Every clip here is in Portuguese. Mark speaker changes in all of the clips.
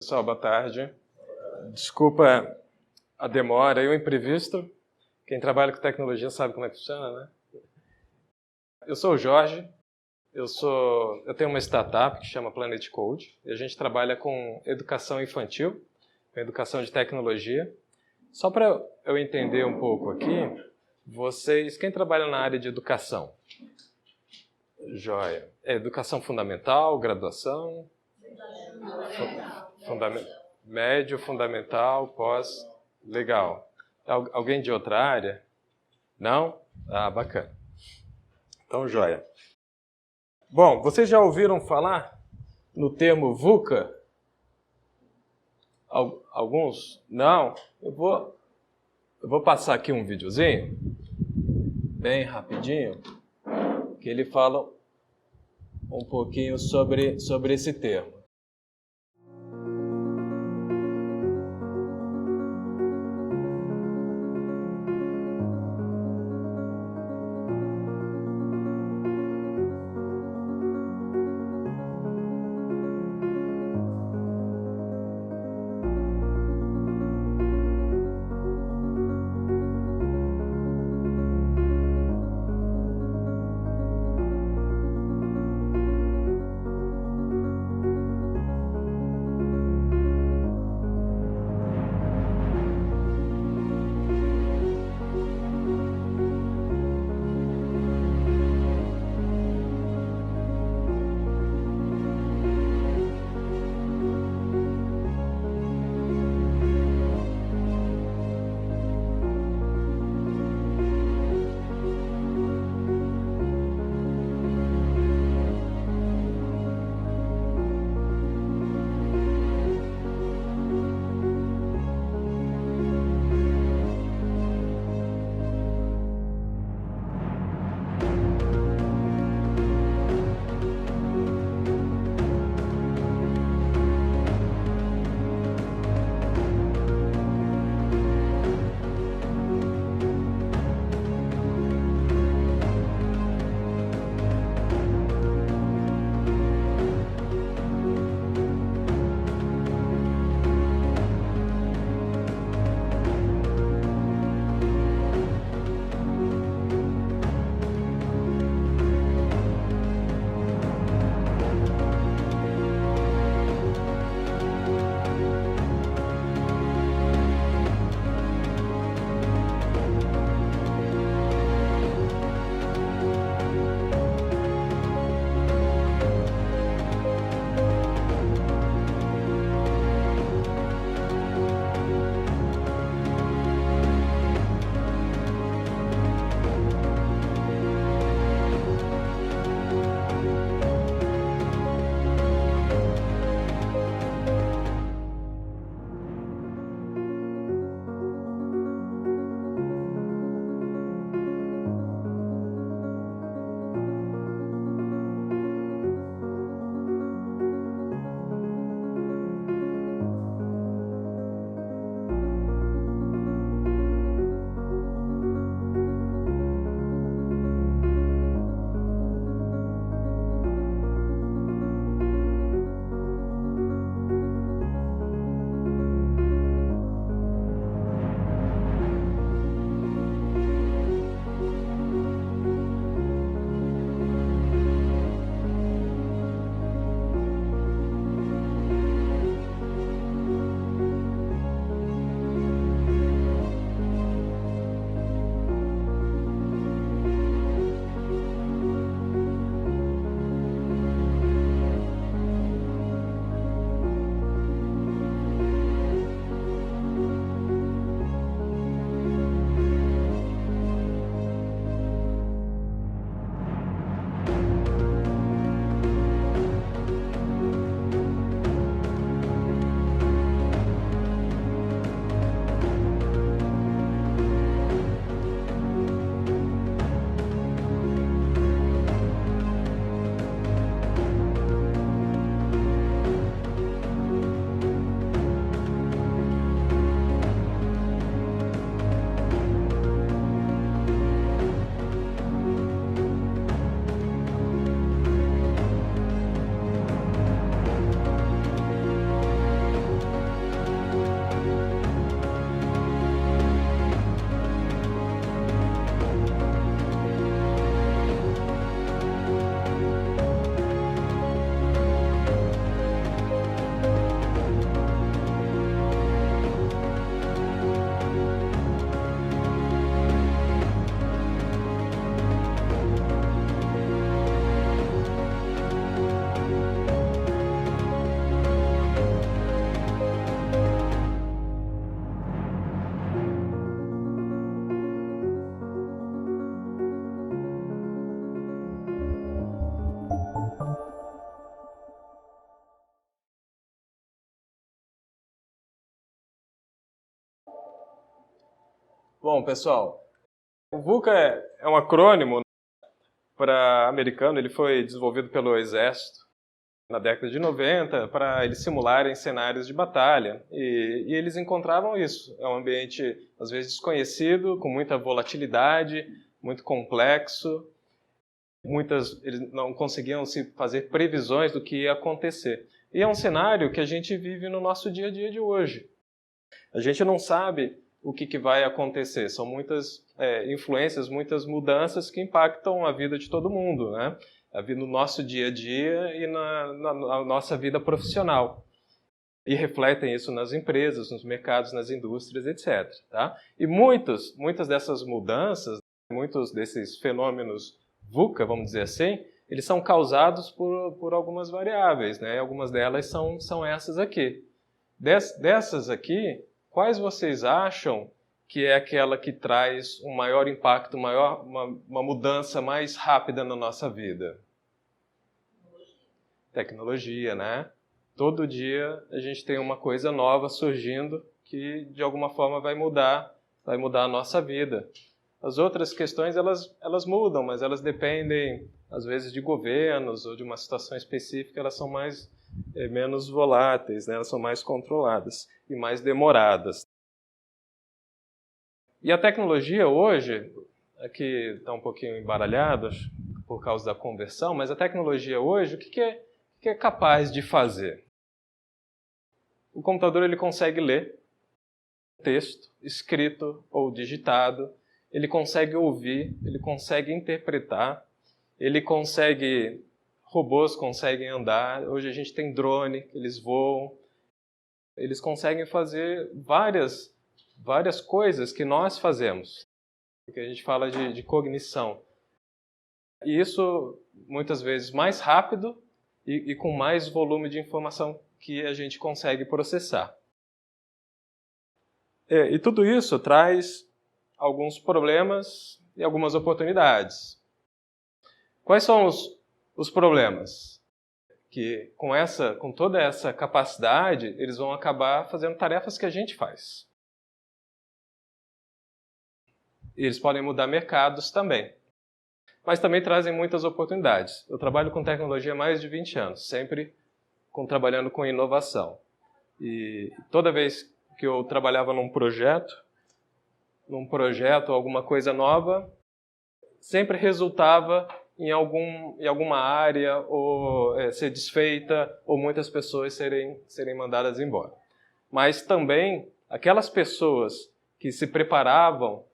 Speaker 1: Pessoal, boa tarde. Desculpa a demora e o imprevisto. Quem trabalha com tecnologia sabe como é que funciona, né? Eu sou o Jorge. Eu tenho uma startup que chama Planet Code e a gente trabalha com educação infantil, com educação de tecnologia. Só para eu entender um pouco aqui, quem trabalha na área de educação? Joia. É educação fundamental, graduação? Médio, fundamental, pós. Legal. Alguém de outra área? Não? Ah, bacana. Então, joia. Bom, vocês já ouviram falar no termo VUCA? Alguns? Não? Eu vou passar aqui um videozinho, bem rapidinho, que ele fala um pouquinho sobre esse termo. Bom, pessoal, o VUCA é um acrônimo para americano. Ele foi desenvolvido pelo Exército na década de 90 para eles simularem cenários de batalha. E eles encontravam isso. É um ambiente, às vezes, desconhecido, com muita volatilidade, muito complexo. Eles não conseguiam se fazer previsões do que ia acontecer. E é um cenário que a gente vive no nosso dia a dia de hoje. A gente não sabe o que vai acontecer. São muitas influências, muitas mudanças que impactam a vida de todo mundo, né? A vida no nosso dia a dia e na nossa vida profissional. E refletem isso nas empresas, nos mercados, nas indústrias, etc. Tá? E muitas dessas mudanças, muitos desses fenômenos VUCA, vamos dizer assim, eles são causados por algumas variáveis, né? Algumas delas são essas aqui. Dessas aqui, quais vocês acham que é aquela que traz um maior impacto, uma mudança mais rápida na nossa vida? Tecnologia, né? Todo dia a gente tem uma coisa nova surgindo que de alguma forma vai mudar a nossa vida. As outras questões elas mudam, mas elas dependem às vezes de governos ou de uma situação específica. Elas são menos voláteis, né? Elas são mais controladas e mais demoradas. E a tecnologia hoje, aqui está um pouquinho embaralhado por causa da conversão, mas a tecnologia hoje, o que é capaz de fazer? O computador ele consegue ler texto escrito ou digitado, ele consegue ouvir, ele consegue interpretar, robôs conseguem andar. Hoje a gente tem drone, eles voam, eles conseguem fazer várias coisas que nós fazemos, que a gente fala de cognição. E isso, muitas vezes, mais rápido e com mais volume de informação que a gente consegue processar. E tudo isso traz alguns problemas e algumas oportunidades. Quais são os problemas? Que com toda essa capacidade, eles vão acabar fazendo tarefas que a gente faz. E eles podem mudar mercados também. Mas também trazem muitas oportunidades. Eu trabalho com tecnologia há mais de 20 anos, sempre trabalhando com inovação. E toda vez que eu trabalhava num projeto, alguma coisa nova, sempre resultava em alguma área ou ser desfeita ou muitas pessoas serem mandadas embora. Mas também aquelas pessoas que se preparavam,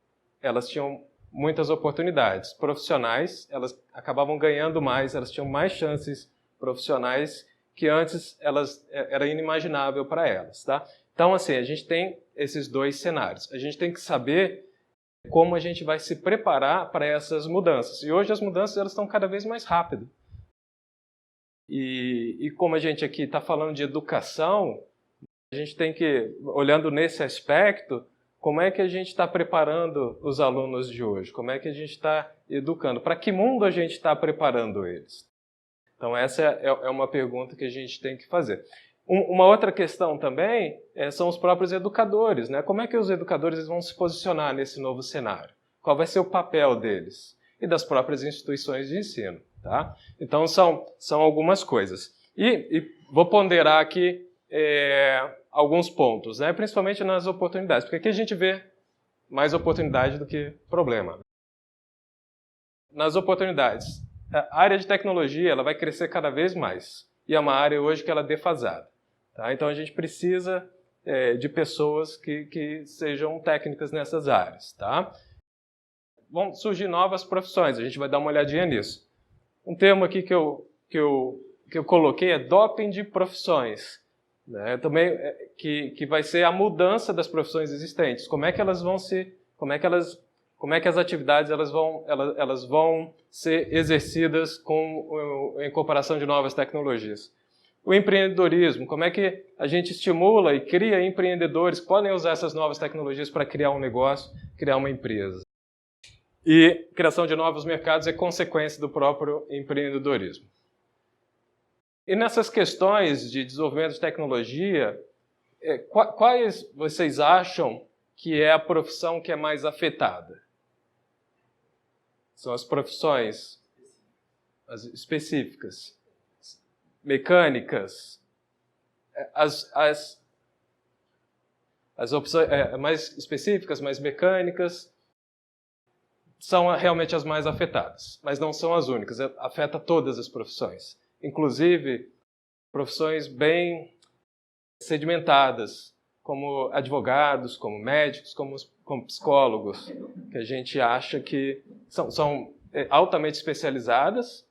Speaker 1: elas tinham muitas oportunidades profissionais, elas acabavam ganhando mais, elas tinham mais chances profissionais que antes era inimaginável para elas, tá? Então, assim, a gente tem esses dois cenários. A gente tem que saber como a gente vai se preparar para essas mudanças. E hoje as mudanças elas estão cada vez mais rápido. E como a gente aqui está falando de educação, a gente tem que, olhando nesse aspecto, como é que a gente está preparando os alunos de hoje? Como é que a gente está educando? Para que mundo a gente está preparando eles? Então, essa é uma pergunta que a gente tem que fazer. Uma outra questão também são os próprios educadores, né? Como é que os educadores vão se posicionar nesse novo cenário? Qual vai ser o papel deles? E das próprias instituições de ensino, tá? Então, são algumas coisas. E vou ponderar aqui alguns pontos, né? Principalmente nas oportunidades, porque aqui a gente vê mais oportunidade do que problema. Nas oportunidades, a área de tecnologia ela vai crescer cada vez mais e é uma área hoje que ela é defasada. Tá? Então a gente precisa de pessoas que sejam técnicas nessas áreas. Tá? Vão surgir novas profissões, a gente vai dar uma olhadinha nisso. Um termo aqui que eu coloquei é doping de profissões. Né? Também que vai ser a mudança das profissões existentes. Como é que elas vão como é que as atividades elas vão ser exercidas em incorporação de novas tecnologias. O empreendedorismo, como é que a gente estimula e cria empreendedores que podem usar essas novas tecnologias para criar um negócio, criar uma empresa. E criação de novos mercados é consequência do próprio empreendedorismo. E nessas questões de desenvolvimento de tecnologia, quais vocês acham que é a profissão que é mais afetada? São as profissões as específicas, mecânicas, as opções mais específicas, mais mecânicas, são realmente as mais afetadas, mas não são as únicas, afeta todas as profissões, inclusive profissões bem sedimentadas, como advogados, como médicos, como psicólogos, que a gente acha que são altamente especializadas,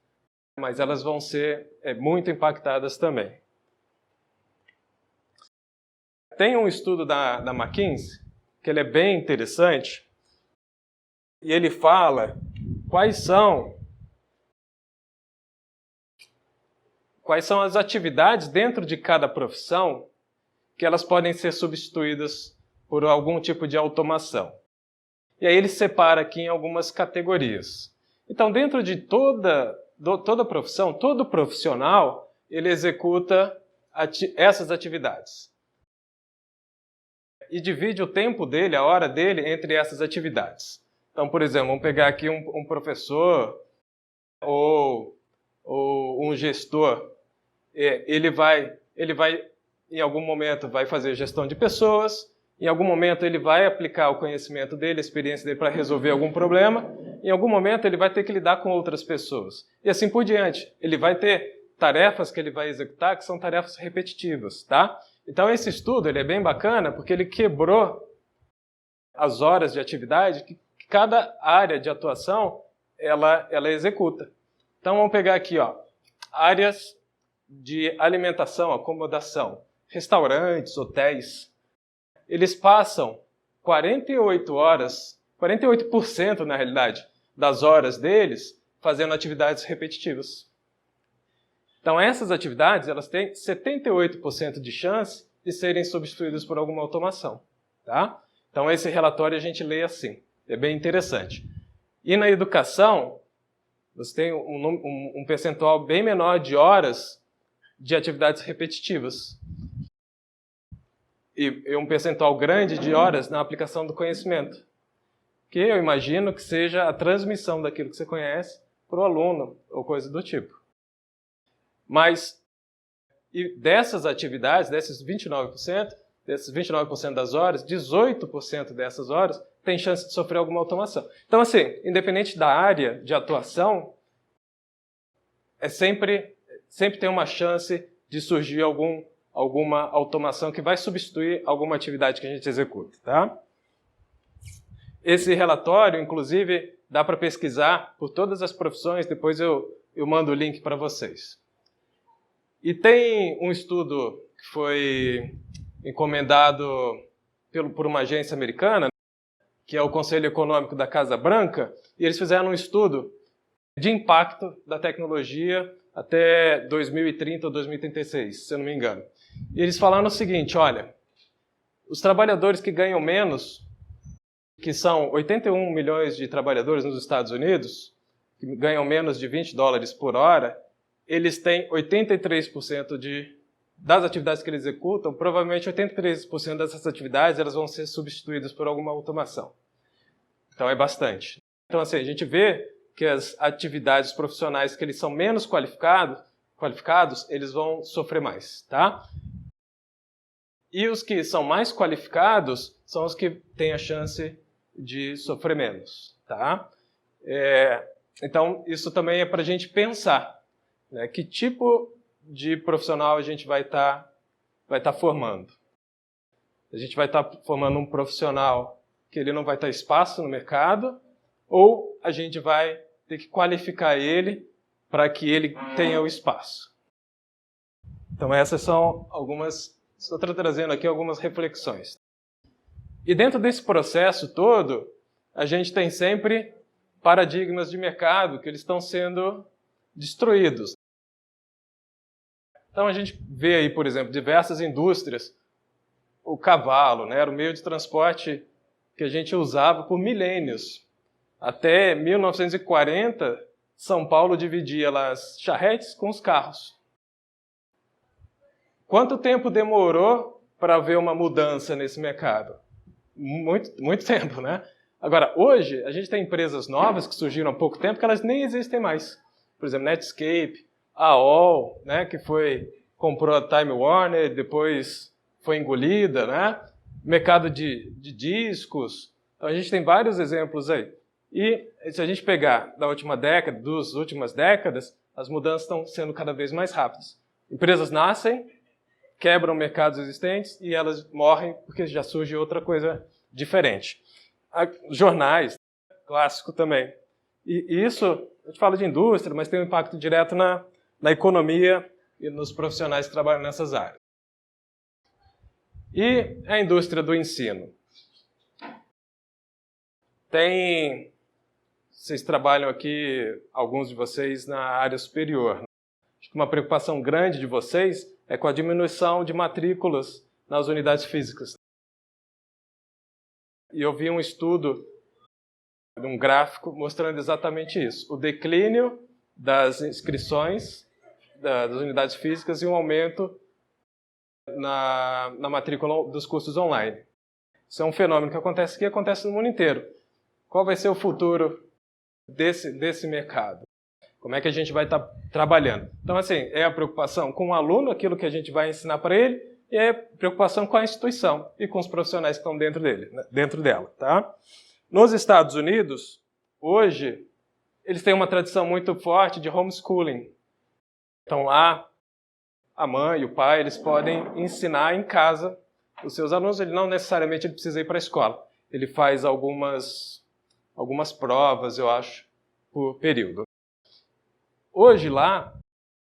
Speaker 1: mas elas vão ser muito impactadas também. Tem um estudo da McKinsey, que ele é bem interessante, e ele fala quais são as atividades dentro de cada profissão que elas podem ser substituídas por algum tipo de automação. E aí ele separa aqui em algumas categorias. Então, dentro de toda profissão, todo profissional, ele executa essas atividades. E divide o tempo dele, a hora dele, entre essas atividades. Então, por exemplo, vamos pegar aqui um professor ou um gestor. Ele vai, em algum momento, vai fazer gestão de pessoas, em algum momento ele vai aplicar o conhecimento dele, a experiência dele para resolver algum problema, em algum momento ele vai ter que lidar com outras pessoas. E assim por diante. Ele vai ter tarefas que ele vai executar que são tarefas repetitivas, tá? Então esse estudo ele é bem bacana porque ele quebrou as horas de atividade que cada área de atuação ela executa. Então vamos pegar aqui, ó, áreas de alimentação, acomodação, restaurantes, hotéis. Eles passam 48 horas, 48% na realidade, das horas deles fazendo atividades repetitivas. Então essas atividades elas têm 78% de chance de serem substituídas por alguma automação, tá? Então esse relatório a gente lê assim, é bem interessante. E na educação, você tem um percentual bem menor de horas de atividades repetitivas e um percentual grande de horas na aplicação do conhecimento, que eu imagino que seja a transmissão daquilo que você conhece para o aluno ou coisa do tipo. Mas e dessas atividades, desses 29% das horas, 18% dessas horas tem chance de sofrer alguma automação. Então, assim, independente da área de atuação, sempre tem uma chance de surgir alguma automação que vai substituir alguma atividade que a gente executa, tá? Esse relatório, inclusive, dá para pesquisar por todas as profissões, depois eu mando o link para vocês. E tem um estudo que foi encomendado por uma agência americana, que é o Conselho Econômico da Casa Branca, e eles fizeram um estudo de impacto da tecnologia até 2030 ou 2036, se eu não me engano. E eles falaram o seguinte, olha, os trabalhadores que ganham menos, que são 81 milhões de trabalhadores nos Estados Unidos, que ganham menos de $20 por hora, eles têm 83% das atividades que eles executam, provavelmente 83% dessas atividades elas vão ser substituídas por alguma automação. Então é bastante. Então assim, a gente vê que as atividades profissionais que eles são menos qualificados, eles vão sofrer mais, tá? E os que são mais qualificados são os que têm a chance de sofrer menos, tá? Então isso também é para a gente pensar, né? Que tipo de profissional a gente vai estar formando? A gente vai estar formando um profissional que ele não vai ter espaço no mercado, ou a gente vai ter que qualificar ele para que ele tenha o espaço. Então essas são estou trazendo aqui algumas reflexões. E dentro desse processo todo, a gente tem sempre paradigmas de mercado que eles estão sendo destruídos. Então a gente vê aí, por exemplo, diversas indústrias. O cavalo, né, era o meio de transporte que a gente usava por milênios. Até 1940, São Paulo dividia lá as charretes com os carros. Quanto tempo demorou para haver uma mudança nesse mercado? muito tempo, né? Agora, hoje, a gente tem empresas novas que surgiram há pouco tempo que elas nem existem mais. Por exemplo, Netscape, a AOL, né, que comprou a Time Warner, depois foi engolida, né? Mercado de discos. Então, a gente tem vários exemplos aí. E se a gente pegar da última década, das últimas décadas, as mudanças estão sendo cada vez mais rápidas. Empresas nascem, quebram mercados existentes e elas morrem porque já surge outra coisa diferente. Jornais, clássico também. E isso, a gente fala de indústria, mas tem um impacto direto na economia e nos profissionais que trabalham nessas áreas. E a indústria do ensino? Vocês trabalham aqui, alguns de vocês, na área superior. Acho que uma preocupação grande de vocês é com a diminuição de matrículas nas unidades físicas. E eu vi um estudo, um gráfico, mostrando exatamente isso. O declínio das inscrições das unidades físicas e um aumento na matrícula dos cursos online. Isso é um fenômeno que acontece aqui e acontece no mundo inteiro. Qual vai ser o futuro desse mercado? Como é que a gente vai estar trabalhando? Então, assim, é a preocupação com o aluno, aquilo que a gente vai ensinar para ele, e é a preocupação com a instituição e com os profissionais que estão dentro dela. Tá? Nos Estados Unidos, hoje, eles têm uma tradição muito forte de homeschooling. Então, lá, a mãe e o pai, eles podem ensinar em casa os seus alunos. Ele não necessariamente precisa ir para a escola. Ele faz algumas provas, eu acho, por período. Hoje lá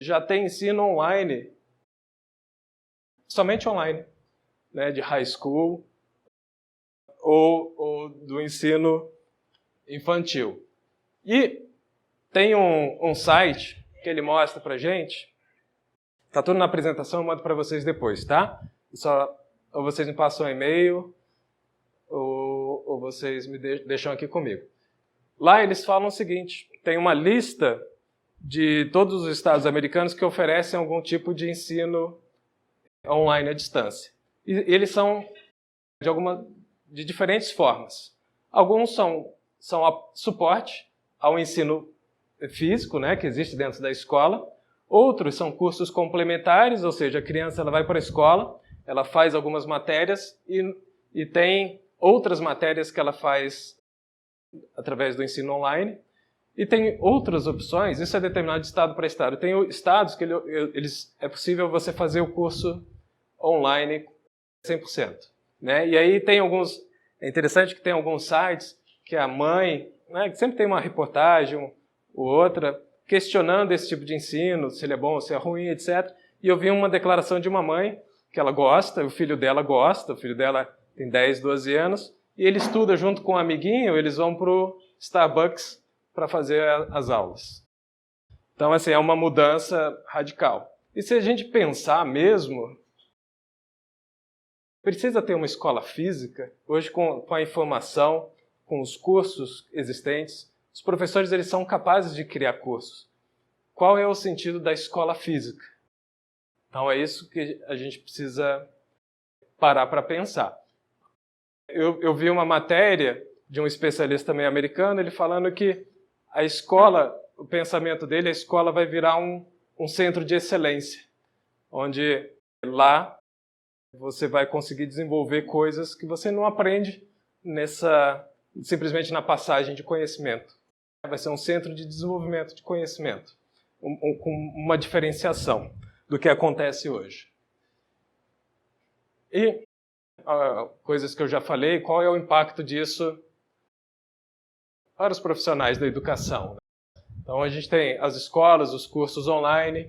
Speaker 1: já tem ensino online, somente online, né, de high school ou do ensino infantil. E tem um site que ele mostra pra gente, tá tudo na apresentação, eu mando para vocês depois, tá? Ou vocês me passam um e-mail, ou vocês me deixam aqui comigo. Lá eles falam o seguinte, tem uma lista de todos os estados americanos que oferecem algum tipo de ensino online à distância. E eles são de diferentes formas. Alguns são suporte ao ensino físico, né, que existe dentro da escola. Outros são cursos complementares, ou seja, a criança ela vai para a escola, ela faz algumas matérias e tem outras matérias que ela faz através do ensino online. E tem outras opções, isso é determinado de estado para estado. Tem estados que é possível você fazer o curso online 100%. Né? E aí tem é interessante que tem alguns sites que a mãe, né, que sempre tem uma reportagem ou outra, questionando esse tipo de ensino, se ele é bom, se é ruim, etc. E eu vi uma declaração de uma mãe que ela gosta, o filho dela gosta, o filho dela tem 10, 12 anos, e ele estuda junto com um amiguinho, eles vão para o Starbucks para fazer as aulas. Então, assim, é uma mudança radical. E se a gente pensar mesmo, precisa ter uma escola física. Hoje, com a informação, com os cursos existentes, os professores eles são capazes de criar cursos. Qual é o sentido da escola física? Então, é isso que a gente precisa parar para pensar. Eu vi uma matéria de um especialista também americano, ele falando que a escola, o pensamento dele, a escola vai virar um centro de excelência, onde lá você vai conseguir desenvolver coisas que você não aprende simplesmente na passagem de conhecimento. Vai ser um centro de desenvolvimento de conhecimento, com uma diferenciação do que acontece hoje. E coisas que eu já falei, qual é o impacto disso para os profissionais da educação? Então, a gente tem as escolas, os cursos online,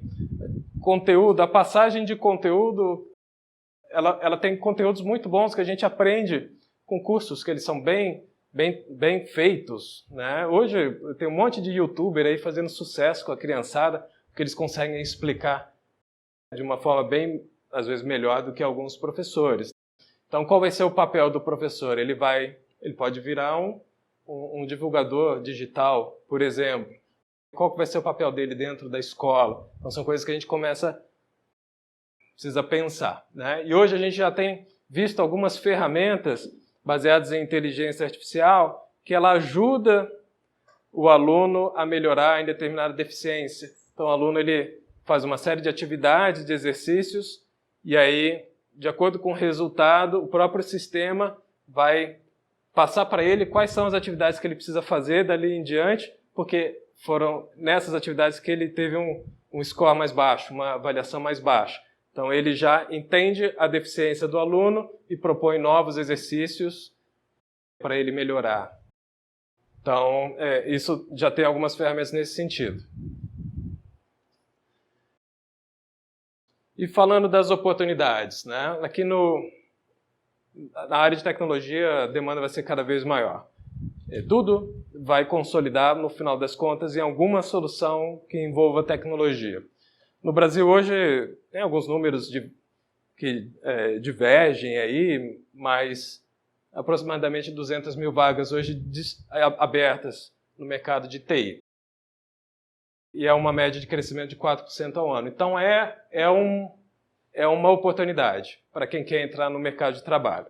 Speaker 1: conteúdo, a passagem de conteúdo, ela tem conteúdos muito bons que a gente aprende com cursos que eles são bem feitos. Né? Hoje, tem um monte de youtuber aí fazendo sucesso com a criançada, porque eles conseguem explicar de uma forma bem, às vezes, melhor do que alguns professores. Então, qual vai ser o papel do professor? Ele pode virar um divulgador digital, por exemplo. Qual vai ser o papel dele dentro da escola? Então, são coisas que a gente precisa pensar. Né? E hoje a gente já tem visto algumas ferramentas baseadas em inteligência artificial, que ela ajuda o aluno a melhorar em determinada deficiência. Então, o aluno ele faz uma série de atividades, de exercícios, e aí, de acordo com o resultado, o próprio sistema vai passar para ele quais são as atividades que ele precisa fazer dali em diante, porque foram nessas atividades que ele teve um score mais baixo, uma avaliação mais baixa. Então, ele já entende a deficiência do aluno e propõe novos exercícios para ele melhorar. Então, isso já tem algumas ferramentas nesse sentido. E falando das oportunidades, né? Aqui na área de tecnologia, a demanda vai ser cada vez maior. Tudo vai consolidar, no final das contas, em alguma solução que envolva tecnologia. No Brasil, hoje, tem alguns números que divergem aí, mas aproximadamente 200 mil vagas hoje abertas no mercado de TI. E é uma média de crescimento de 4% ao ano. Então, é uma oportunidade para quem quer entrar no mercado de trabalho.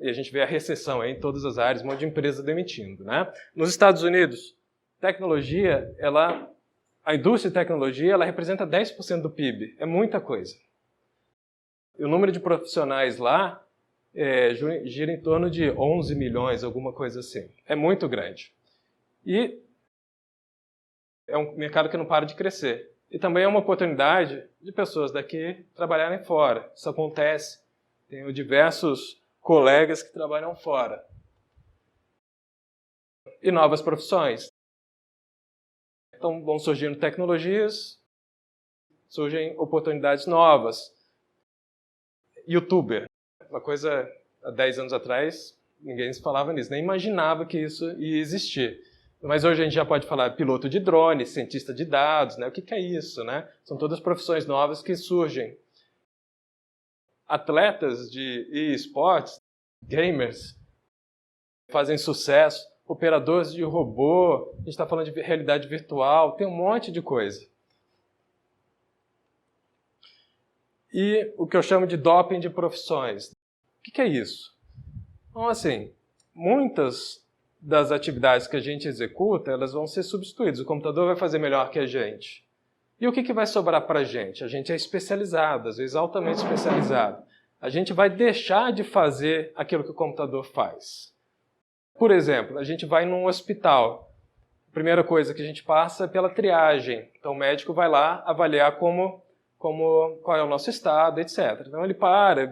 Speaker 1: E a gente vê a recessão aí em todas as áreas, um monte de empresa demitindo, né? Nos Estados Unidos, a indústria de tecnologia ela representa 10% do PIB. É muita coisa. E o número de profissionais lá gira em torno de 11 milhões, alguma coisa assim. É muito grande. E é um mercado que não para de crescer. E também é uma oportunidade de pessoas daqui trabalharem fora. Isso acontece. Tenho diversos colegas que trabalham fora. E novas profissões. Então vão surgindo tecnologias, surgem oportunidades novas. YouTuber. Uma coisa, há 10 anos atrás, ninguém se falava nisso, nem imaginava que isso ia existir. Mas hoje a gente já pode falar piloto de drone, cientista de dados, né? O que é isso, né? São todas profissões novas que surgem. Atletas de esportes, gamers, fazem sucesso, operadores de robô, a gente está falando de realidade virtual, tem um monte de coisa. E o que eu chamo de doping de profissões. O que é isso? Então, assim, muitas das atividades que a gente executa, elas vão ser substituídas. O computador vai fazer melhor que a gente. E o que vai sobrar para a gente? A gente é especializado, às vezes altamente especializado. A gente vai deixar de fazer aquilo que o computador faz. Por exemplo, a gente vai num hospital. A primeira coisa que a gente passa é pela triagem. Então o médico vai lá avaliar qual é o nosso estado, etc. Então ele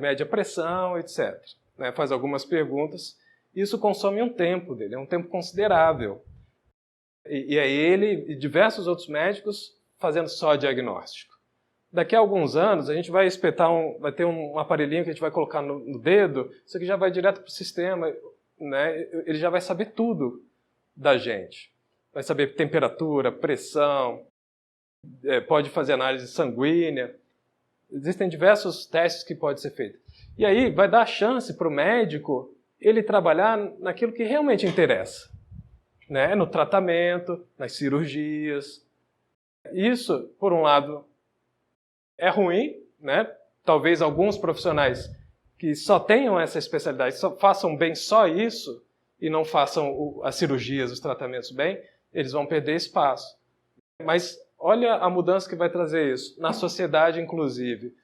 Speaker 1: mede a pressão, etc. Né? Faz algumas perguntas. Isso consome um tempo dele, é um tempo considerável. E é ele e diversos outros médicos fazendo só diagnóstico. Daqui a alguns anos, a gente vai vai ter um aparelhinho que a gente vai colocar no dedo, isso aqui já vai direto para o sistema, né? Ele já vai saber tudo da gente. Vai saber temperatura, pressão, pode fazer análise sanguínea. Existem diversos testes que podem ser feitos. E aí vai dar chance para o médico ele trabalhar naquilo que realmente interessa, né? No tratamento, nas cirurgias. Isso, por um lado, é ruim, né? Talvez alguns profissionais que só tenham essa especialidade, só façam bem só isso e não façam as cirurgias, os tratamentos bem, eles vão perder espaço. Mas olha a mudança que vai trazer isso, na sociedade inclusive.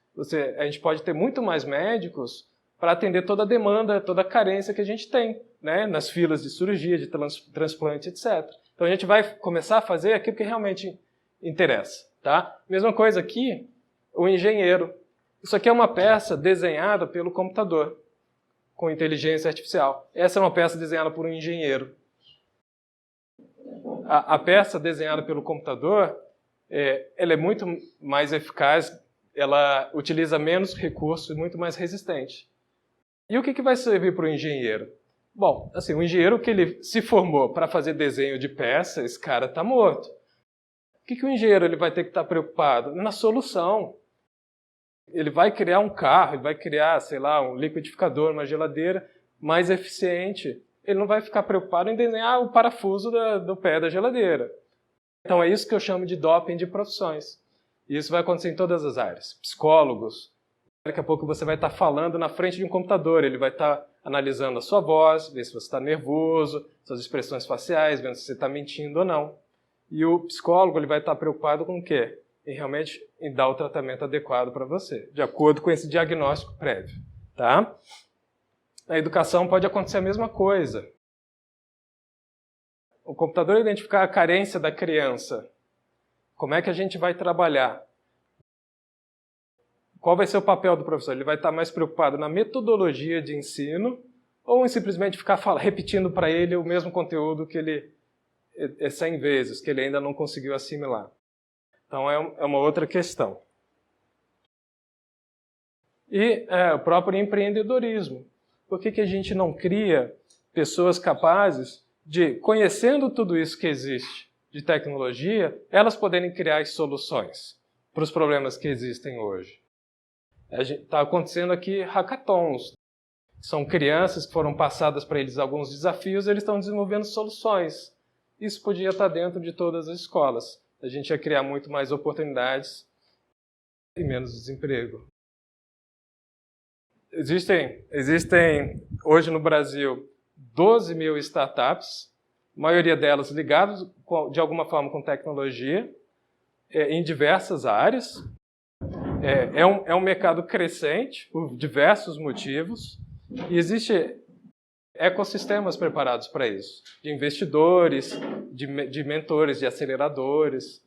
Speaker 1: A gente pode ter muito mais médicos para atender toda a demanda, toda a carência que a gente tem, né? Nas filas de cirurgia, de transplante, etc. Então a gente vai começar a fazer aquilo que realmente interessa. Tá? Mesma coisa aqui, o engenheiro. Isso aqui é uma peça desenhada pelo computador, com inteligência artificial. Essa é uma peça desenhada por um engenheiro. A peça desenhada pelo computador, ela é muito mais eficaz, ela utiliza menos recursos e muito mais resistente. E o que vai servir para o engenheiro? Bom, assim, o engenheiro que ele se formou para fazer desenho de peça, esse cara está morto. O que o engenheiro ele vai ter que estar preocupado? Na solução. Ele vai criar um carro, ele vai criar, sei lá, um liquidificador, uma geladeira mais eficiente. Ele não vai ficar preocupado em desenhar o parafuso do pé da geladeira. Então é isso que eu chamo de doping de profissões. E isso vai acontecer em todas as áreas. Psicólogos. Daqui a pouco você vai estar falando na frente de um computador, ele vai estar analisando a sua voz, ver se você está nervoso, suas expressões faciais, vendo se você está mentindo ou não. E o psicólogo ele vai estar preocupado com o quê? Em dar o tratamento adequado para você, de acordo com esse diagnóstico prévio. Tá? Na educação pode acontecer a mesma coisa. O computador identificar a carência da criança. Como é que a gente vai trabalhar? Qual vai ser o papel do professor? Ele vai estar mais preocupado na metodologia de ensino ou em simplesmente ficar repetindo para ele o mesmo conteúdo que ele 100 vezes, que ele ainda não conseguiu assimilar? Então é uma outra questão. E o próprio empreendedorismo. Por que a gente não cria pessoas capazes de, conhecendo tudo isso que existe de tecnologia, elas poderem criar as soluções para os problemas que existem hoje? Está acontecendo aqui hackathons. São crianças que foram passadas para eles alguns desafios e eles estão desenvolvendo soluções. Isso podia estar dentro de todas as escolas. A gente ia criar muito mais oportunidades e menos desemprego. Existem hoje no Brasil 12 mil startups, a maioria delas ligadas de alguma forma com tecnologia, em diversas áreas. É um mercado crescente por diversos motivos e existem ecossistemas preparados para isso, de investidores, de mentores, de aceleradores.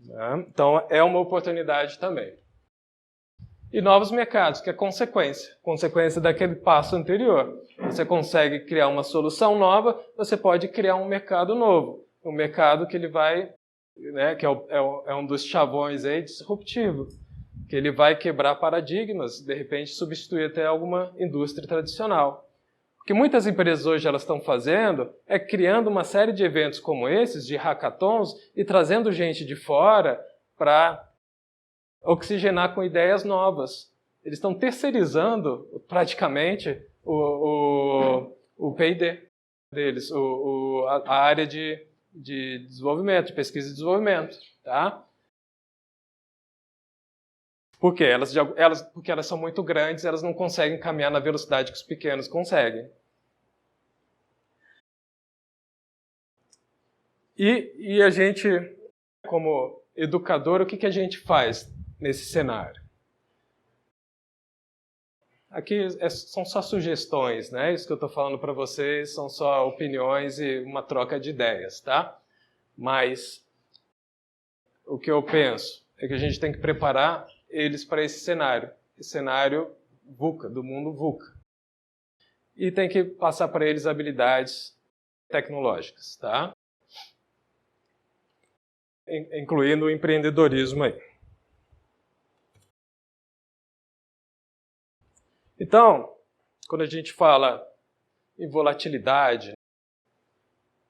Speaker 1: Né? Então, é uma oportunidade também. E novos mercados, que é consequência daquele passo anterior. Você consegue criar uma solução nova, você pode criar um mercado novo. Um mercado que ele vai, né, que é um dos chavões aí, disruptivo, que ele vai quebrar paradigmas, de repente substituir até alguma indústria tradicional. O que muitas empresas hoje elas estão fazendo é criando uma série de eventos como esses, de hackathons, e trazendo gente de fora para oxigenar com ideias novas. Eles estão terceirizando praticamente o P&D deles, a área de desenvolvimento, de pesquisa e desenvolvimento. Tá? Por quê? Porque elas são muito grandes, elas não conseguem caminhar na velocidade que os pequenos conseguem. E a gente, como educador, o que a gente faz nesse cenário? Aqui são só sugestões, né? Isso que eu estou falando para vocês são só opiniões e uma troca de ideias, tá? Mas o que eu penso é que a gente tem que preparar eles para esse cenário VUCA, do mundo VUCA. E tem que passar para eles habilidades tecnológicas, tá? Incluindo o empreendedorismo aí. Então, quando a gente fala em volatilidade,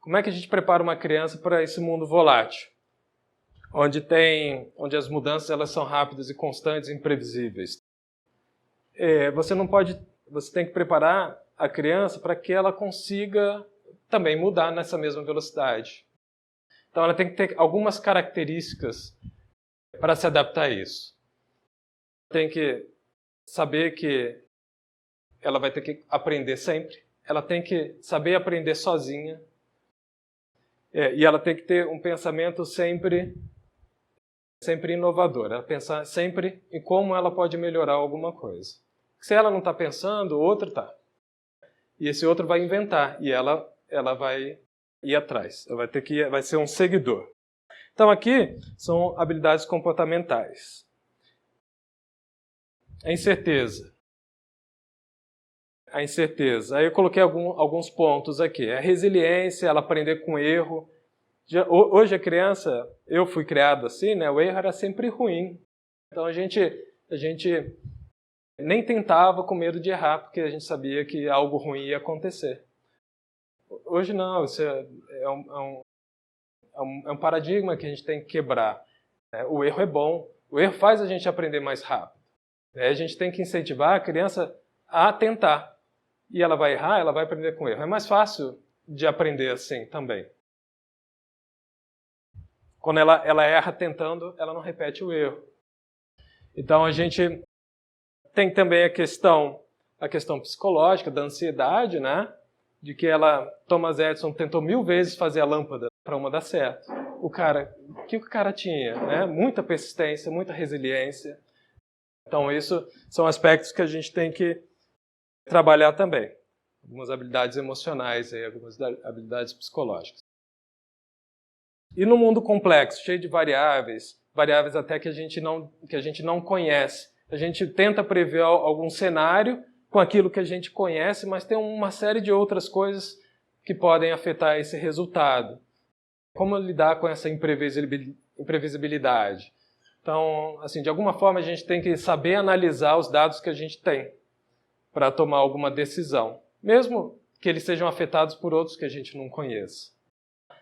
Speaker 1: como é que a gente prepara uma criança para esse mundo volátil? Onde as mudanças elas são rápidas e constantes e imprevisíveis. Você tem que preparar a criança para que ela consiga também mudar nessa mesma velocidade. Então ela tem que ter algumas características para se adaptar a isso. Tem que saber que ela vai ter que aprender sempre. Ela tem que saber aprender sozinha. E ela tem que ter um pensamento sempre inovador. Ela pensar sempre em como ela pode melhorar alguma coisa. Se ela não está pensando, o outro está. E esse outro vai inventar. E ela vai ir atrás. Ela vai ser um seguidor. Então aqui são habilidades comportamentais. A incerteza. Aí eu coloquei alguns pontos aqui. A resiliência, ela aprender com erro. Hoje a criança, eu fui criado assim, né? O erro era sempre ruim. Então a gente nem tentava com medo de errar, porque a gente sabia que algo ruim ia acontecer. Hoje não, isso é um paradigma que a gente tem que quebrar. O erro é bom, o erro faz a gente aprender mais rápido. A gente tem que incentivar a criança a tentar. E ela vai errar, ela vai aprender com o erro. É mais fácil de aprender assim também. Quando ela erra tentando, ela não repete o erro. Então a gente tem também a questão
Speaker 2: a questão psicológica, da ansiedade, né? De que Thomas Edison tentou 1000 vezes fazer a lâmpada para uma dar certo. O que o cara tinha? Né? Muita persistência, muita resiliência. Então, isso são aspectos que a gente tem que trabalhar também. Algumas habilidades emocionais, algumas habilidades psicológicas. E no mundo complexo, cheio de variáveis até que a gente não conhece, a gente tenta prever algum cenário com aquilo que a gente conhece, mas tem uma série de outras coisas que podem afetar esse resultado. Como lidar com essa imprevisibilidade? Então, assim, de alguma forma a gente tem que saber analisar os dados que a gente tem para tomar alguma decisão, mesmo que eles sejam afetados por outros que a gente não conheça.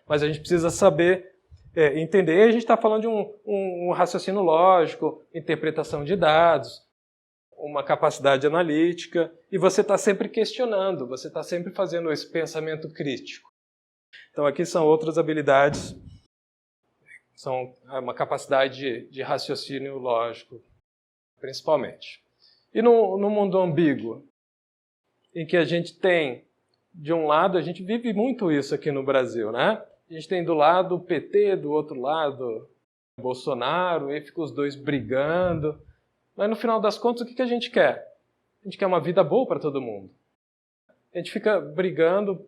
Speaker 2: Mas a gente precisa saber entender. E a gente está falando de um raciocínio lógico, interpretação de dados, uma capacidade analítica, e você está sempre questionando, você está sempre fazendo esse pensamento crítico. Então aqui são outras habilidades, são uma capacidade de raciocínio lógico, principalmente. E no mundo ambíguo, em que a gente tem, de um lado, a gente vive muito isso aqui no Brasil, né? A gente tem do lado o PT, do outro lado o Bolsonaro, e fica os dois brigando. Mas no final das contas, o que a gente quer? A gente quer uma vida boa para todo mundo. A gente fica brigando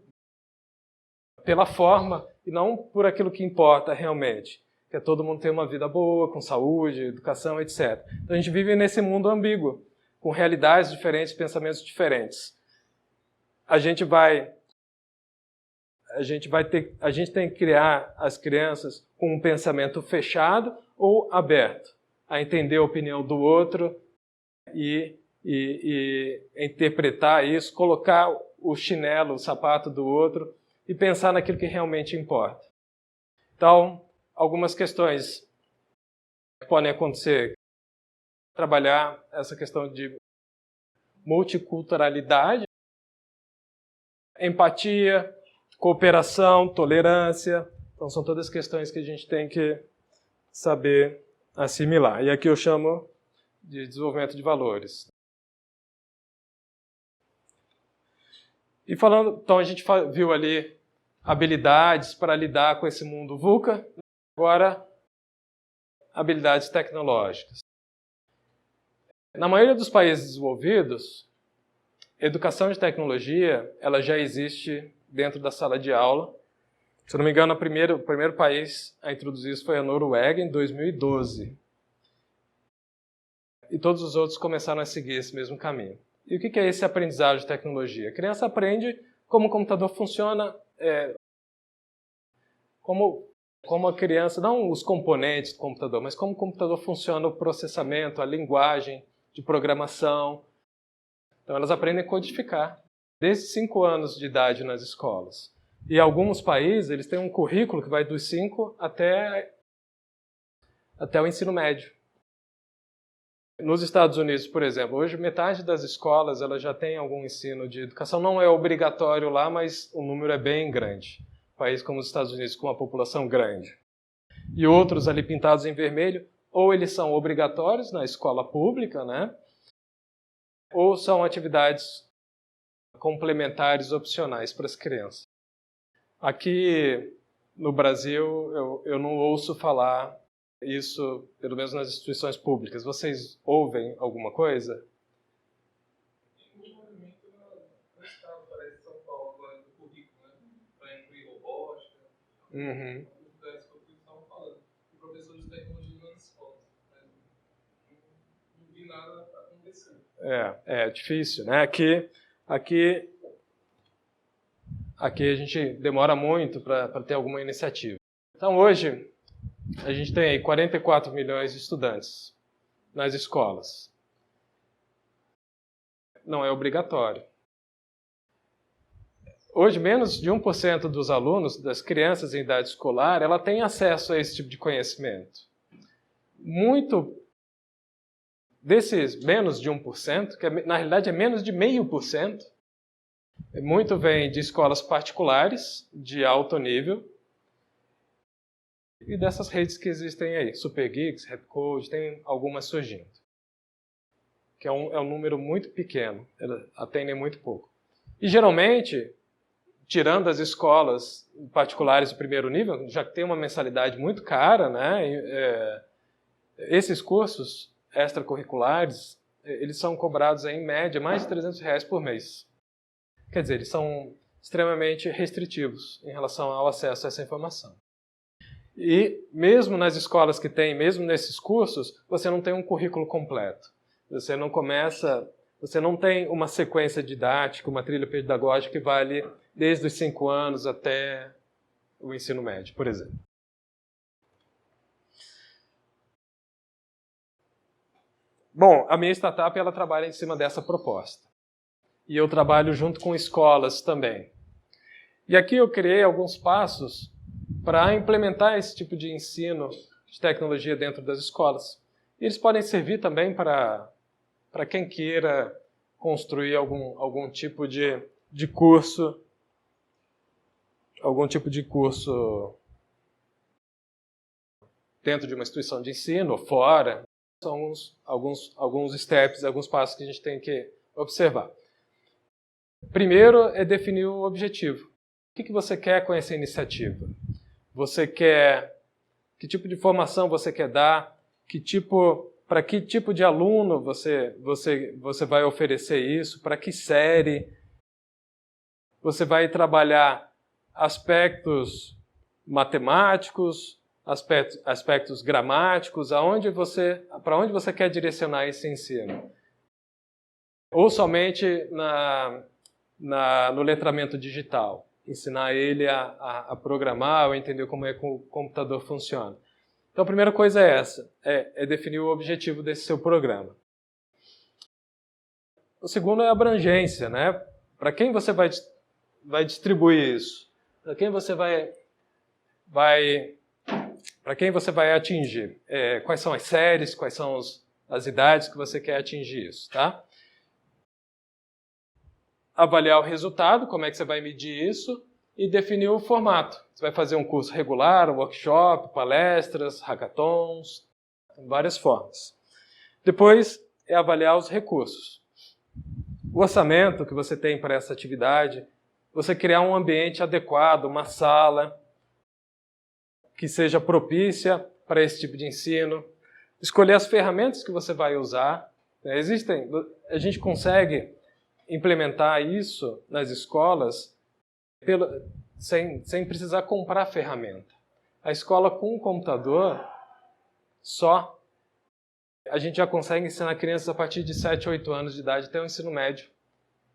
Speaker 2: pela forma e não por aquilo que importa realmente. Que é todo mundo ter uma vida boa, com saúde, educação, etc. Então a gente vive nesse mundo ambíguo, com realidades diferentes, pensamentos diferentes. A gente tem que criar as crianças com um pensamento fechado ou aberto, a entender a opinião do outro e interpretar isso, colocar o chinelo, o sapato do outro e pensar naquilo que realmente importa. Então, algumas questões podem acontecer. Trabalhar essa questão de multiculturalidade, empatia, cooperação, tolerância. Então, são todas questões que a gente tem que saber assimilar. E aqui eu chamo de desenvolvimento de valores. E falando, então a gente viu ali habilidades para lidar com esse mundo VUCA, agora habilidades tecnológicas. Na maioria dos países desenvolvidos, educação de tecnologia ela já existe dentro da sala de aula. Se não me engano, o primeiro país a introduzir isso foi a Noruega, em 2012. E todos os outros começaram a seguir esse mesmo caminho. E o que é esse aprendizado de tecnologia? A criança aprende como o computador funciona, como a criança, não os componentes do computador, mas como o computador funciona, o processamento, a linguagem de programação. Então elas aprendem a codificar desde 5 anos de idade nas escolas. E alguns países eles têm um currículo que vai dos 5 até o ensino médio. Nos Estados Unidos, por exemplo, hoje metade das escolas ela já tem algum ensino de educação. Não é obrigatório lá, mas o número é bem grande. País como os Estados Unidos, com uma população grande. E outros ali pintados em vermelho, ou eles são obrigatórios na escola pública, né? Ou são atividades complementares opcionais para as crianças. Aqui no Brasil, eu não ouço falar isso, pelo menos nas instituições públicas. Vocês ouvem alguma coisa?
Speaker 3: Tem um movimento no estado, parece, de São Paulo, agora, do currículo, né? Para incluir robótica.
Speaker 2: Uhum.
Speaker 3: As que eu estava falando. E professor de tecnologia nas escolas. Mas não vi nada acontecer.
Speaker 2: É difícil, né? Aqui a gente demora muito para ter alguma iniciativa. Então, hoje, a gente tem aí 44 milhões de estudantes nas escolas. Não é obrigatório. Hoje, menos de 1% dos alunos, das crianças em idade escolar, ela tem acesso a esse tipo de conhecimento. Muito desses menos de 1%, que na realidade é menos de 0,5%, muito vem de escolas particulares, de alto nível, e dessas redes que existem aí, Super Geeks, Redcode, tem algumas surgindo. que é um número muito pequeno, elas atendem muito pouco. E, geralmente, tirando as escolas particulares de primeiro nível, já que tem uma mensalidade muito cara, né, esses cursos extracurriculares, eles são cobrados, em média, mais de R$300 por mês. Quer dizer, eles são extremamente restritivos em relação ao acesso a essa informação. E mesmo nas escolas que tem, mesmo nesses cursos, você não tem um currículo completo. Você não tem uma sequência didática, uma trilha pedagógica que vale desde os 5 anos até o ensino médio, por exemplo. Bom, a minha startup ela trabalha em cima dessa proposta. E eu trabalho junto com escolas também. E aqui eu criei alguns passos para implementar esse tipo de ensino de tecnologia dentro das escolas. E eles podem servir também para quem queira construir algum tipo de curso, dentro de uma instituição de ensino ou fora. São alguns steps, alguns passos que a gente tem que observar. Primeiro é definir o objetivo. O que você quer com essa iniciativa? Que tipo de formação você quer dar? Para que tipo de aluno você vai oferecer isso? Para que série? Você vai trabalhar aspectos matemáticos, aspectos gramáticos, para onde você quer direcionar esse ensino? Ou somente no letramento digital, ensinar ele a programar ou entender como é que o computador funciona. Então, a primeira coisa é essa, é definir o objetivo desse seu programa. O segundo é a abrangência, né? Para quem você vai distribuir isso? Para quem você vai atingir? Quais são as séries, quais são as idades que você quer atingir isso, tá? Avaliar o resultado, como é que você vai medir isso, e definir o formato. Você vai fazer um curso regular, um workshop, palestras, hackathons, várias formas. Depois é avaliar os recursos. O orçamento que você tem para essa atividade, você criar um ambiente adequado, uma sala que seja propícia para esse tipo de ensino, escolher as ferramentas que você vai usar. A gente consegue implementar isso nas escolas sem precisar comprar ferramenta. A escola com um computador só, a gente já consegue ensinar crianças a partir de 7, 8 anos de idade até o ensino médio,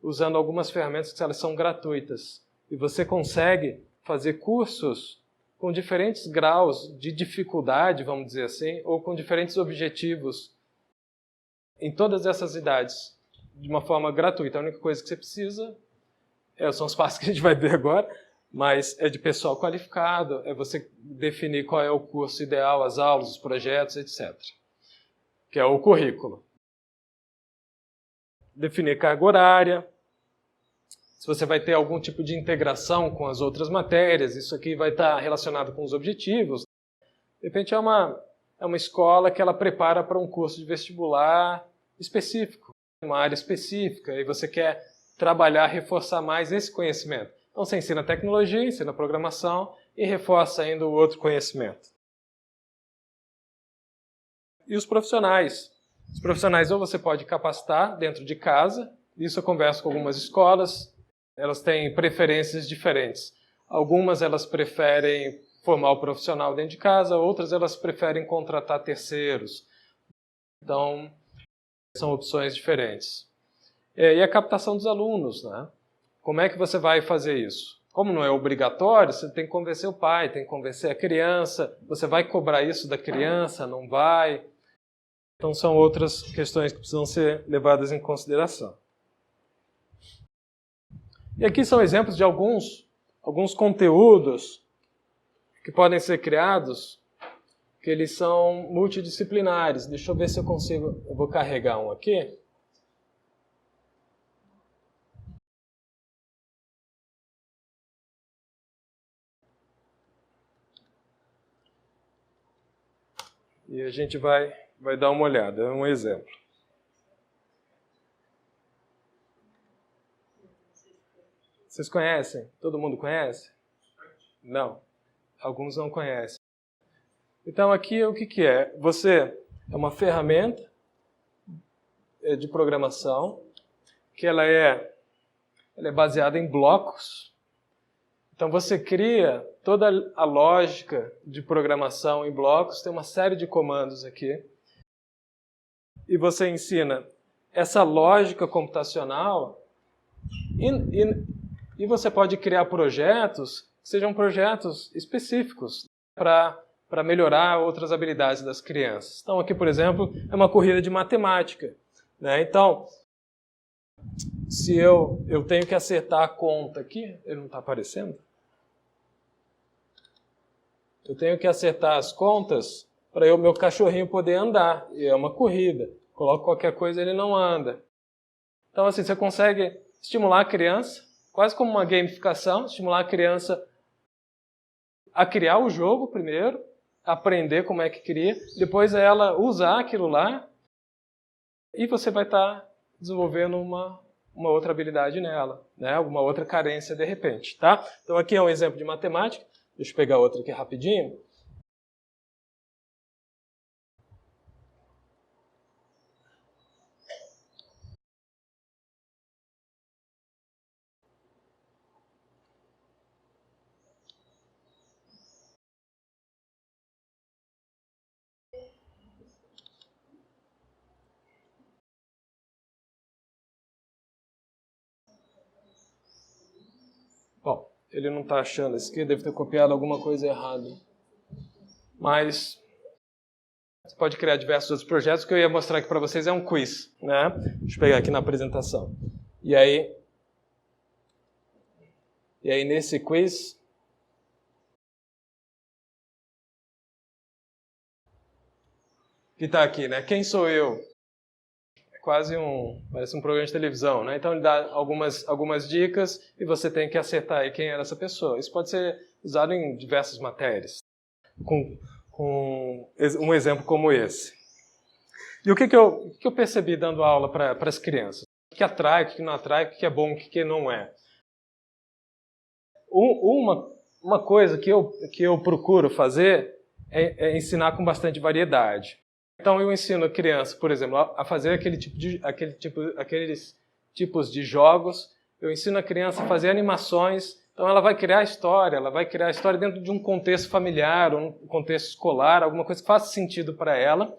Speaker 2: usando algumas ferramentas que elas são gratuitas. E você consegue fazer cursos com diferentes graus de dificuldade, vamos dizer assim, ou com diferentes objetivos em todas essas idades, de uma forma gratuita. A única coisa que você precisa são os passos que a gente vai ver agora, mas é de pessoal qualificado, é você definir qual é o curso ideal, as aulas, os projetos, etc. Que é o currículo. Definir carga horária, se você vai ter algum tipo de integração com as outras matérias, isso aqui vai estar relacionado com os objetivos. De repente é uma escola que ela prepara para um curso de vestibular específico, uma área específica, e você quer trabalhar, reforçar mais esse conhecimento. Então você ensina tecnologia, ensina programação e reforça ainda o outro conhecimento. E os profissionais? Os profissionais ou você pode capacitar dentro de casa, isso eu converso com algumas escolas, elas têm preferências diferentes. Algumas elas preferem formar o profissional dentro de casa, outras elas preferem contratar terceiros. Então, são opções diferentes. E a captação dos alunos, né? Como é que você vai fazer isso? Como não é obrigatório, você tem que convencer o pai, tem que convencer a criança, você vai cobrar isso da criança, não vai? Então são outras questões que precisam ser levadas em consideração. E aqui são exemplos de alguns conteúdos que podem ser criados, que eles são multidisciplinares. Deixa eu ver se eu consigo, eu vou carregar um aqui. E a gente vai dar uma olhada, é um exemplo. Vocês conhecem? Todo mundo conhece? Não. Alguns não conhecem. Então aqui o que é? Você é uma ferramenta de programação que ela é baseada em blocos. Então você cria toda a lógica de programação em blocos, tem uma série de comandos aqui. E você ensina essa lógica computacional e você pode criar projetos que sejam projetos específicos para melhorar outras habilidades das crianças. Então aqui, por exemplo, é uma corrida de matemática, né? Então, se eu tenho que acertar a conta aqui, ele não está aparecendo? Eu tenho que acertar as contas para o meu cachorrinho poder andar. E é uma corrida. Coloco qualquer coisa, ele não anda. Então, assim, você consegue estimular a criança, quase como uma gamificação, estimular a criança a criar o jogo primeiro, aprender como é que cria, depois ela usar aquilo lá, e você vai estar desenvolvendo uma outra habilidade nela, né? Alguma outra carência de repente, tá? Então aqui é um exemplo de matemática. Deixa eu pegar outra aqui rapidinho. Bom, ele não está achando isso aqui, deve ter copiado alguma coisa errada. Mas você pode criar diversos outros projetos. O que eu ia mostrar aqui para vocês é um quiz, né? Deixa eu pegar aqui na apresentação. E aí nesse quiz, que está aqui, né? Quem sou eu? É quase parece um programa de televisão, né? Então ele dá algumas dicas e você tem que acertar aí quem era essa pessoa. Isso pode ser usado em diversas matérias, com um exemplo como esse. E o que eu percebi dando aula para as crianças? O que atrai, o que não atrai, o que é bom, o que não é. Uma coisa que eu procuro fazer é ensinar com bastante variedade. Então eu ensino a criança, por exemplo, a fazer aqueles tipos de jogos. Eu ensino a criança a fazer animações. Então ela vai criar história dentro de um contexto familiar, um contexto escolar, alguma coisa que faça sentido para ela.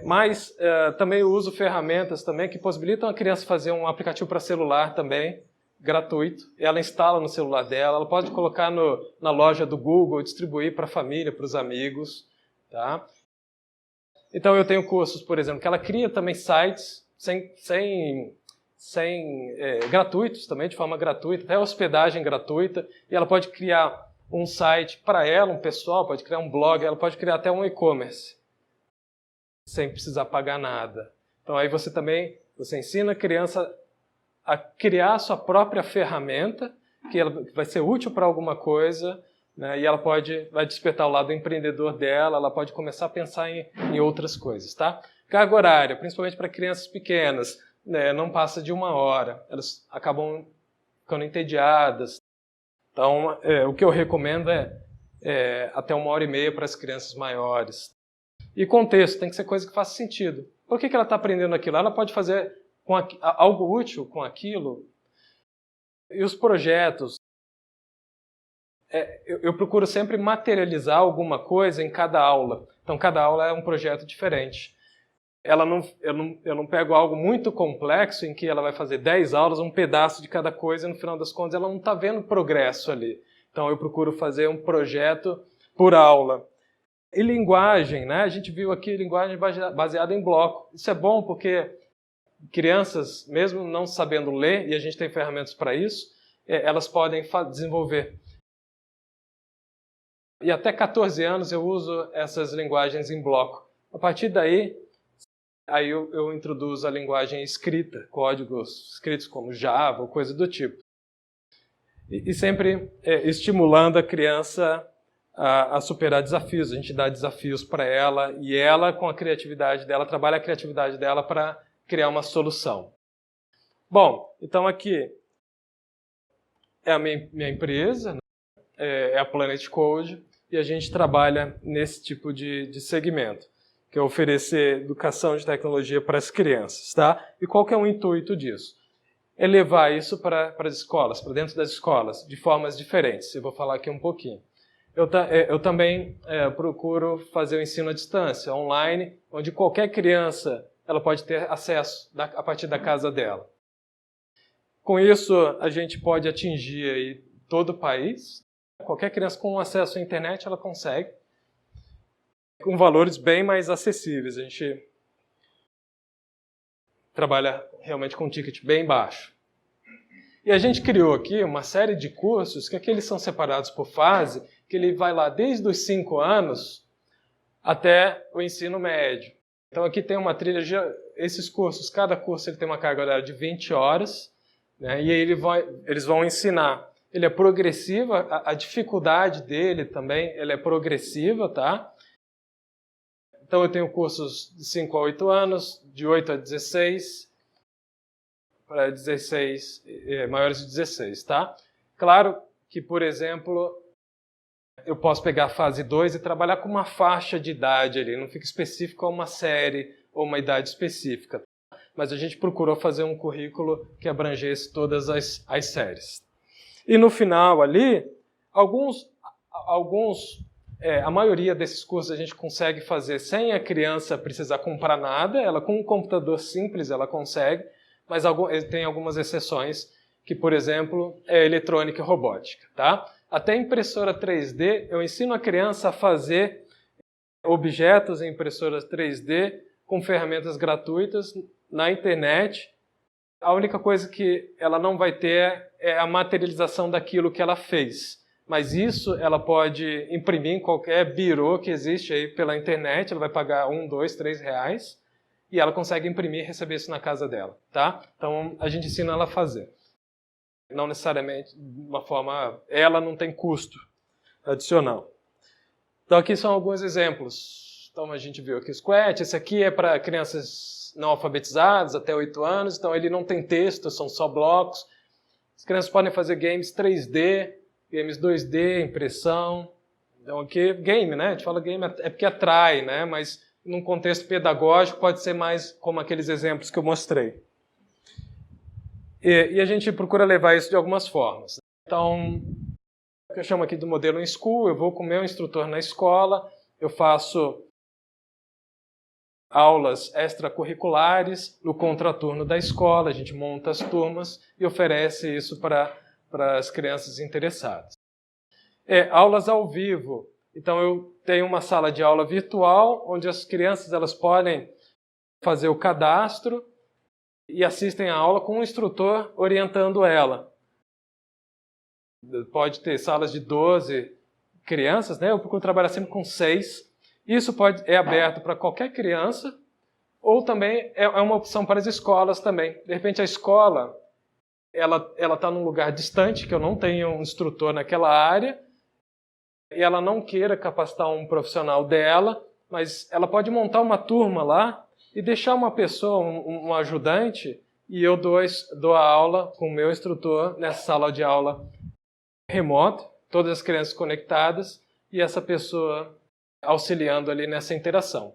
Speaker 2: Mas também eu uso ferramentas também que possibilitam a criança fazer um aplicativo para celular também, gratuito. Ela instala no celular dela, ela pode colocar na loja do Google, distribuir para a família, para os amigos, tá? Então eu tenho cursos, por exemplo, que ela cria também sites gratuitos também, de forma gratuita, até hospedagem gratuita, e ela pode criar um site para ela, um pessoal, pode criar um blog, ela pode criar até um e-commerce, sem precisar pagar nada. Então aí você ensina a criança a criar a sua própria ferramenta, que vai ser útil para alguma coisa, né? E ela vai despertar o lado empreendedor dela, ela pode começar a pensar em outras coisas, tá? Carga horária, principalmente para crianças pequenas, né, não passa de 1 hora, elas acabam ficando entediadas. Então, o que eu recomendo é até 1h30 para as crianças maiores. E contexto, tem que ser coisa que faça sentido. Por que ela está aprendendo aquilo? Ela pode fazer algo útil com aquilo. E os projetos, eu procuro sempre materializar alguma coisa em cada aula. Então, cada aula é um projeto diferente. Eu não pego algo muito complexo em que ela vai fazer 10 aulas, um pedaço de cada coisa, e no final das contas ela não está vendo progresso ali. Então eu procuro fazer um projeto por aula. E linguagem, né? A gente viu aqui linguagem baseada em bloco. Isso é bom porque crianças, mesmo não sabendo ler, e a gente tem ferramentas para isso, elas podem desenvolver. E até 14 anos eu uso essas linguagens em bloco. A partir daí, eu introduzo a linguagem escrita, códigos escritos como Java ou coisa do tipo. E sempre estimulando a criança a superar desafios. A gente dá desafios para ela e ela, com a criatividade dela, trabalha a criatividade dela para criar uma solução. Bom, então aqui é a minha empresa, né? É a Planet Code, e a gente trabalha nesse tipo de segmento, que é oferecer educação de tecnologia para as crianças, tá? E qual que é o intuito disso? É levar isso para as escolas, para dentro das escolas, de formas diferentes. Eu vou falar aqui um pouquinho. Eu também procuro fazer o ensino à distância, online, onde qualquer criança ela pode ter acesso a partir da casa dela. Com isso, a gente pode atingir aí todo o país. Qualquer criança com acesso à internet, ela consegue, com valores bem mais acessíveis. A gente trabalha realmente com um ticket bem baixo. E a gente criou aqui uma série de cursos que eles são separados por fase, que ele vai lá desde os 5 anos até o ensino médio. Então aqui tem uma trilha, esses cursos, cada curso ele tem uma carga horária de 20 horas, né, e aí eles vão ensinar. Ele é progressivo, a dificuldade dele também ele é progressiva, tá? Então eu tenho cursos de 5 a 8 anos, de 8 a 16, para 16, maiores de 16, tá? Claro que, por exemplo, eu posso pegar a fase 2 e trabalhar com uma faixa de idade ali, não fica específico a uma série ou uma idade específica. Mas a gente procurou fazer um currículo que abrangesse todas as séries. E no final ali, a maioria desses cursos a gente consegue fazer sem a criança precisar comprar nada, ela com um computador simples ela consegue, mas tem algumas exceções, que, por exemplo, é eletrônica e robótica, tá? Até impressora 3D, eu ensino a criança a fazer objetos em impressoras 3D com ferramentas gratuitas na internet. A única coisa que ela não vai ter é a materialização daquilo que ela fez. Mas isso ela pode imprimir em qualquer birô que existe aí pela internet, ela vai pagar R$1, R$2, R$3, e ela consegue imprimir e receber isso na casa dela, tá? Então, a gente ensina ela a fazer. Não necessariamente de uma forma... Ela não tem custo adicional. Então, aqui são alguns exemplos. Então, a gente viu aqui o Squat. Esse aqui é para crianças não alfabetizadas, até 8 anos. Então, ele não tem texto, são só blocos. As crianças podem fazer games 3D, games 2D, impressão. Então, aqui, game, né? A gente fala game é porque atrai, né? Mas... num contexto pedagógico, pode ser mais como aqueles exemplos que eu mostrei. E a gente procura levar isso de algumas formas. Então, o que eu chamo aqui do modelo in school, eu vou com o meu instrutor na escola, eu faço aulas extracurriculares no contraturno da escola, a gente monta as turmas e oferece isso para as crianças interessadas. Aulas ao vivo. Então, eu tenho uma sala de aula virtual, onde as crianças elas podem fazer o cadastro e assistem a aula com um instrutor orientando ela. Pode ter salas de 12 crianças, né? Eu procuro trabalhar sempre com 6. Isso é aberto para qualquer criança, ou também é uma opção para as escolas também. De repente, a escola ela está num lugar distante, que eu não tenho um instrutor naquela área, e ela não queira capacitar um profissional dela, mas ela pode montar uma turma lá e deixar uma pessoa, um ajudante, e eu dou a aula com o meu instrutor nessa sala de aula remota, todas as crianças conectadas, e essa pessoa auxiliando ali nessa interação.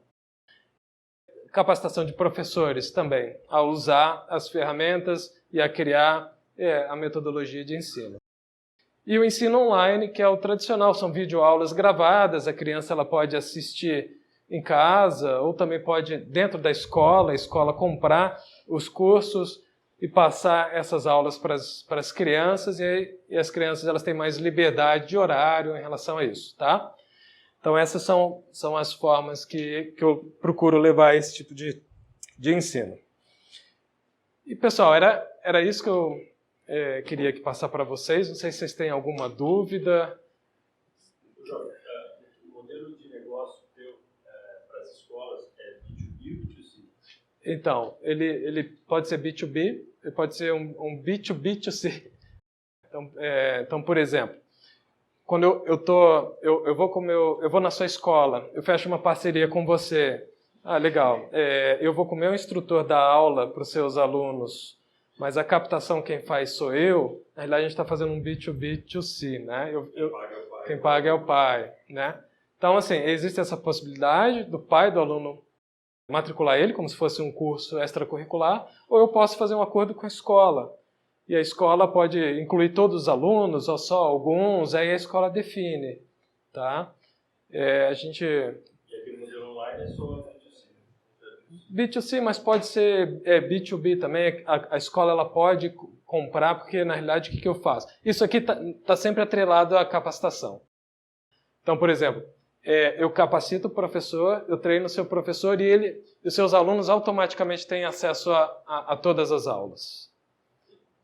Speaker 2: Capacitação de professores também, a usar as ferramentas e a criar a metodologia de ensino. E o ensino online, que é o tradicional, são videoaulas gravadas, a criança ela pode assistir em casa, ou também pode, dentro da escola, a escola comprar os cursos e passar essas aulas para as crianças, e as crianças elas têm mais liberdade de horário em relação a isso, tá? Então essas são as formas que eu procuro levar esse tipo de ensino. E pessoal, era isso que eu queria passar para vocês. Não sei se vocês têm alguma dúvida.
Speaker 4: O modelo de negócio teu para as escolas é B2B ou B2C?
Speaker 2: Então, ele pode ser B2B, ele pode ser um B2B2C. Então, por exemplo, quando eu vou na sua escola, eu fecho uma parceria com você. Ah, legal. Eu vou com o meu instrutor dar aula para os seus alunos mas a captação quem faz sou eu, na realidade a gente está fazendo um B2B2C, né? Quem paga é o pai, né? Então, assim, existe essa possibilidade do pai do aluno matricular ele como se fosse um curso extracurricular, ou eu posso fazer um acordo com a escola. E a escola pode incluir todos os alunos ou só alguns, aí a escola define, tá? A gente...
Speaker 4: E aquele modelo online é só B2C.
Speaker 2: B2C, mas pode ser B2B também. A escola ela pode comprar, porque na realidade o que eu faço? Isso aqui tá sempre atrelado à capacitação. Então, por exemplo, eu capacito o professor, eu treino o seu professor e os seus alunos automaticamente têm acesso a todas as aulas.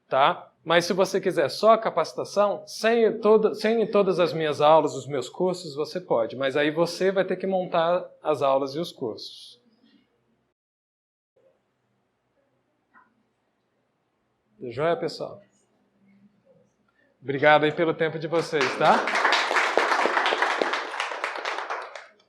Speaker 2: Tá? Mas se você quiser só a capacitação, sem todas as minhas aulas, os meus cursos, você pode. Mas aí você vai ter que montar as aulas e os cursos. Joia, pessoal? Obrigado aí pelo tempo de vocês, tá?